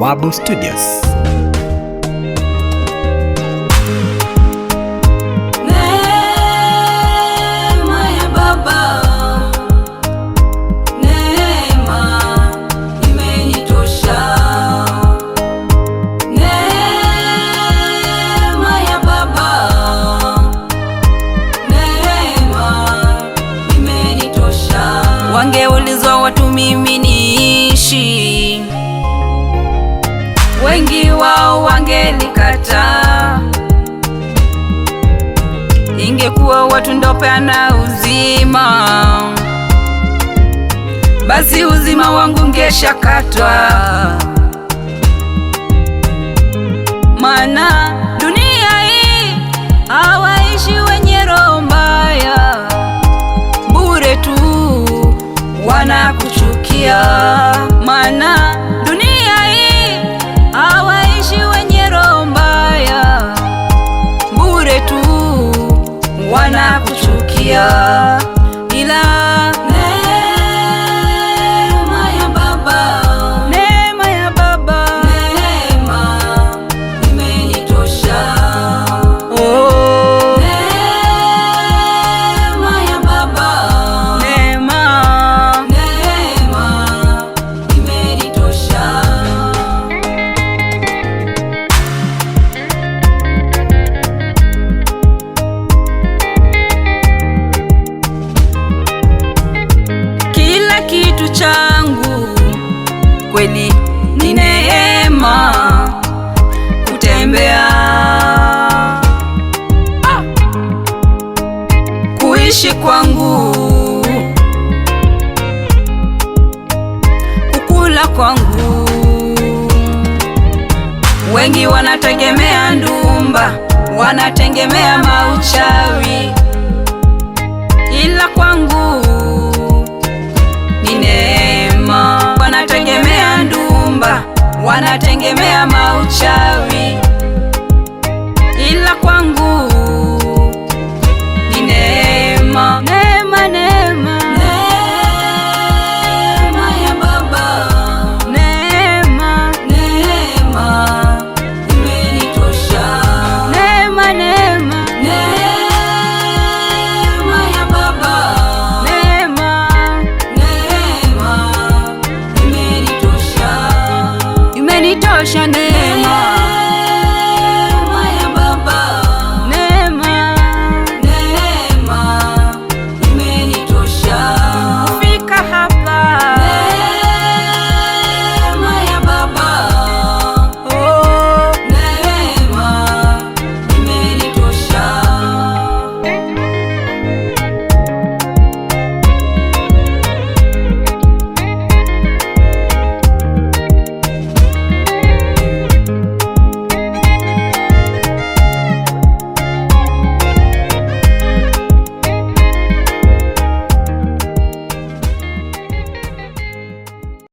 Bawabu Studios. Wangeulizwa watu mimi niishi, wengi wao wangelikataa. Ingekuwa watu ndo peana uzima, basi uzima wangu ngeshakatwa. Maana dunia hii hawaishi wenye roho mbaya, bure tu wanakuchukia. Maana dunia hii hawaishi wenye roho mbaya, bure tu wanakuchukia. Ila neema ya Baba, neema ya Baba, neema imenitosha. Oh, neema ya Baba, neema imenitosha. Kila kitu changu kweli ni neema, kutembea, kuishi kwangu, kukula kwangu. Wengi wanategemea ndumba, wanategemea mauchawi, ila kwangu ni neema. Wanategemea ndumba, wanategemea mauchawi, ila kwangu ni neema. Neema, neema, neema ya Baba, neema imenitosha. Neema, neema, neema ya Baba, neema imenitosha, imenitosha.